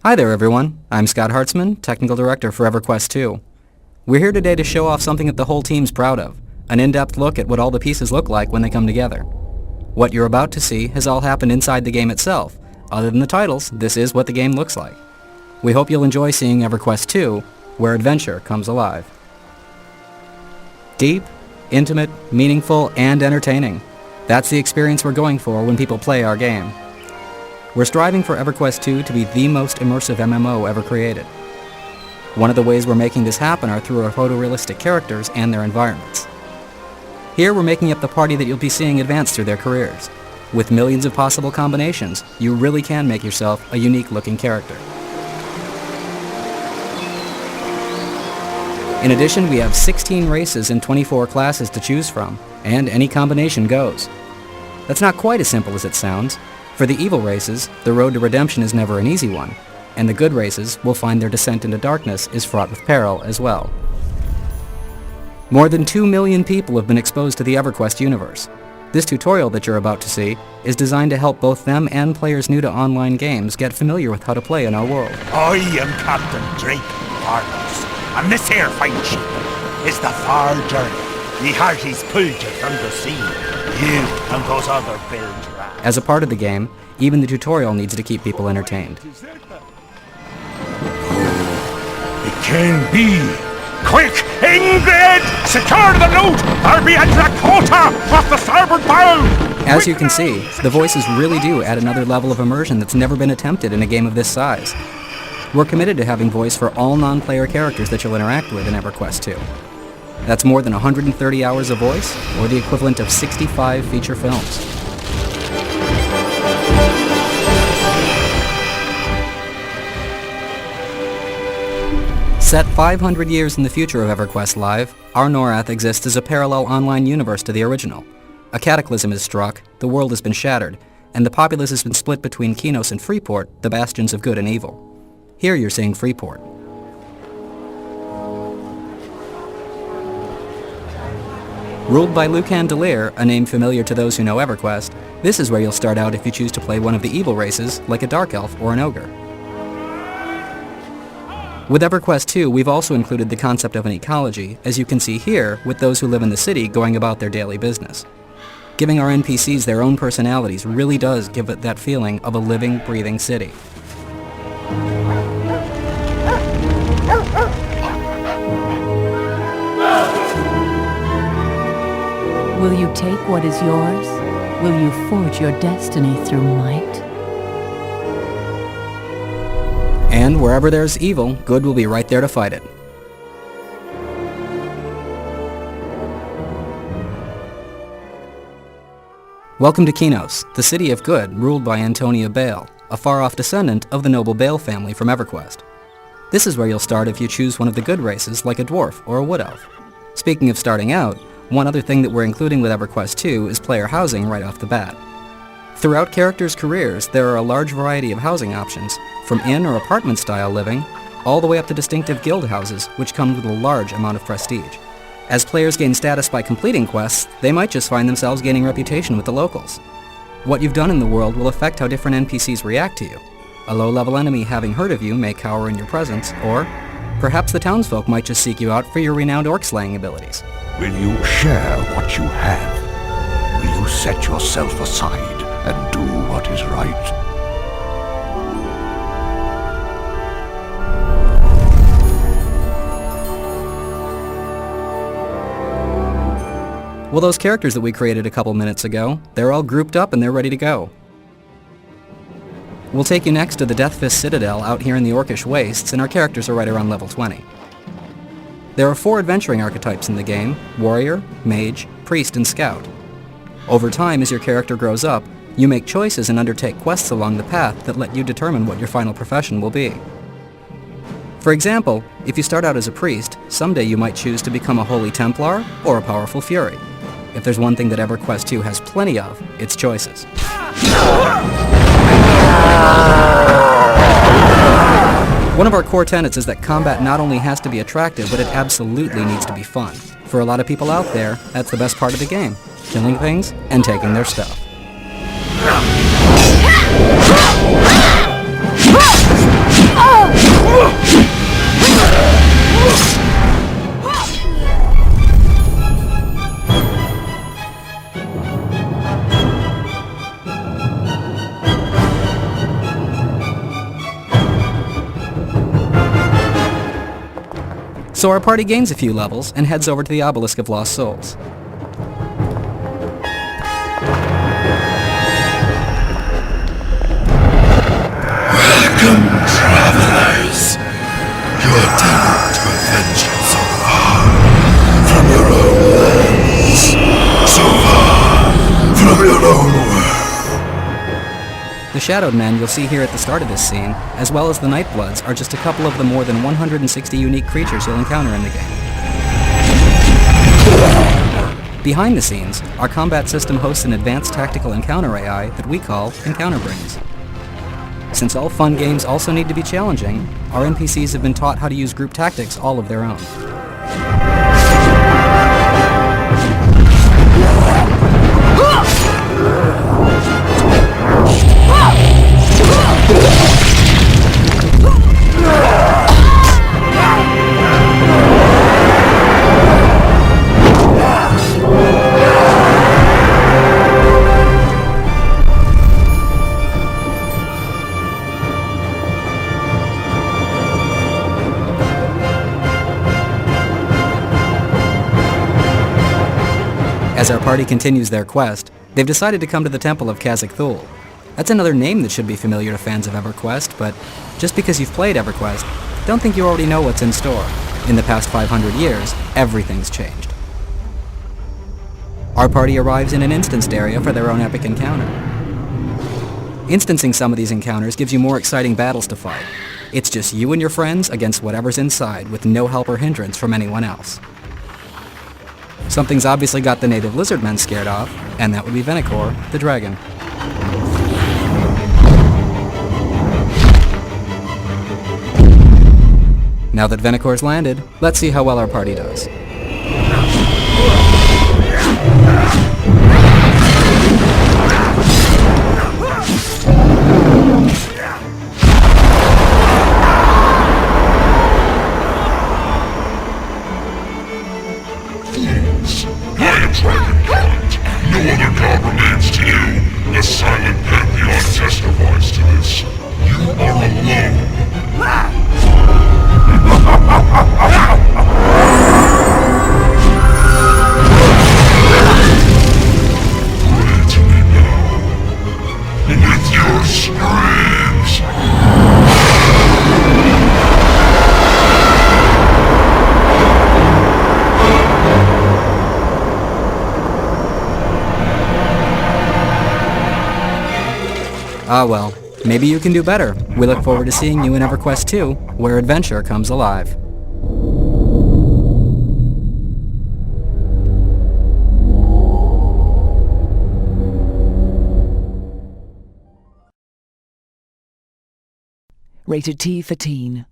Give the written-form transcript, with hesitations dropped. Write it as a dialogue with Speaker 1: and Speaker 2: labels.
Speaker 1: Hi there everyone, I'm Scott Hartzman, Technical Director for EverQuest II. We're here today to show off something that the whole team's proud of, an in-depth look at what all the pieces look like when they come together. What you're about to see has all happened inside the game itself. Other than the titles, this is what the game looks like. We hope you'll enjoy seeing EverQuest II, where adventure comes alive. Deep, intimate, meaningful, and entertaining. That's the experience we're going for when people play our game. We're striving for EverQuest II to be the most immersive MMO ever created. One of the ways we're making this happen are through our photorealistic characters and their environments. Here we're making up the party that you'll be seeing advance through their careers. With millions of possible combinations, you really can make yourself a unique-looking character. In addition, we have 16 races and 24 classes to choose from, and any combination goes. That's not quite as simple as it sounds. For the evil races, the road to redemption is never an easy one, and the good races will find their descent into darkness is fraught with peril as well. More than 2 million people have been exposed to the EverQuest universe. This tutorial that you're about to see is designed to help both them and players new to online games get familiar with how to play in our world.
Speaker 2: I am Captain Drake Barnes, and this here fine ship is the Far Journey. Ye hearties pulled you from the sea, you and those other bilge rats.
Speaker 1: As a part of the game, even the tutorial needs to keep people entertained.
Speaker 2: It can be! Quick, Ingrid! Secure the loot! I'll be at Lakota off the starboard bow!
Speaker 1: As you can see, the voices really do add another level of immersion that's never been attempted in a game of this size. We're committed to having voice for all non-player characters that you'll interact with in EverQuest II. That's more than 130 hours of voice, or the equivalent of 65 feature films. Set 500 years in the future of EverQuest Live, our Norath exists as a parallel online universe to the original. A cataclysm is struck, the world has been shattered, and the populace has been split between Kinos and Freeport, the bastions of good and evil. Here you're seeing Freeport. Ruled by Lucan Delir, a name familiar to those who know EverQuest, this is where you'll start out if you choose to play one of the evil races, like a Dark Elf or an Ogre. With EverQuest II, we've also included the concept of an ecology, as you can see here, with those who live in the city going about their daily business. Giving our NPCs their own personalities really does give it that feeling of a living, breathing city.
Speaker 3: Will you take what is yours? Will you forge your destiny through might?
Speaker 1: And wherever there's evil, good will be right there to fight it. Welcome to Kinos, the city of good ruled by Antonia Bale, a far-off descendant of the noble Bale family from EverQuest. This is where you'll start if you choose one of the good races like a dwarf or a wood elf. Speaking of starting out, one other thing that we're including with EverQuest II is player housing right off the bat. Throughout characters' careers, there are a large variety of housing options, from inn or apartment-style living, all the way up to distinctive guild houses, which come with a large amount of prestige. As players gain status by completing quests, they might just find themselves gaining reputation with the locals. What you've done in the world will affect how different NPCs react to you. A low-level enemy having heard of you may cower in your presence, or perhaps the townsfolk might just seek you out for your renowned orc-slaying abilities.
Speaker 4: Will you share what you have? Will you set yourself aside and do what is right?
Speaker 1: Well, those characters that we created a couple minutes ago, they're all grouped up and they're ready to go. We'll take you next to the Deathfist Citadel out here in the Orcish Wastes, and our characters are right around level 20. There are 4 adventuring archetypes in the game: warrior, mage, priest, and scout. Over time, as your character grows up, you make choices and undertake quests along the path that let you determine what your final profession will be. For example, if you start out as a priest, someday you might choose to become a holy Templar or a powerful Fury. If there's one thing that EverQuest II has plenty of, it's choices. One of our core tenets is that combat not only has to be attractive, but it absolutely needs to be fun. For a lot of people out there, that's the best part of the game: killing things and taking their stuff. So our party gains a few levels and heads over to the Obelisk of Lost Souls.
Speaker 5: Welcome, travelers. You are destined to a vengeance so far from your own lands, so far from your own world.
Speaker 1: The Shadowed Men you'll see here at the start of this scene, as well as the Nightbloods, are just a couple of the more than 160 unique creatures you'll encounter in the game. Behind the scenes, our combat system hosts an advanced tactical encounter AI that we call Encounter Brains. Since all fun games also need to be challenging, our NPCs have been taught how to use group tactics all of their own. As our party continues their quest, they've decided to come to the Temple of Khazak Thul. That's another name that should be familiar to fans of EverQuest, but just because you've played EverQuest, don't think you already know what's in store. In the past 500 years, everything's changed. Our party arrives in an instanced area for their own epic encounter. Instancing some of these encounters gives you more exciting battles to fight. It's just you and your friends against whatever's inside with no help or hindrance from anyone else. Something's obviously got the native lizard men scared off, and that would be Venicor, the dragon. Now that Venicor's landed, let's see how well our party does.
Speaker 5: No other god remains to you. The silent pantheon testifies to this. You are alone. Pray to me now. With your screams.
Speaker 1: Ah well, maybe you can do better. We look forward to seeing you in EverQuest II, where adventure comes alive.
Speaker 6: Rated T for Teen.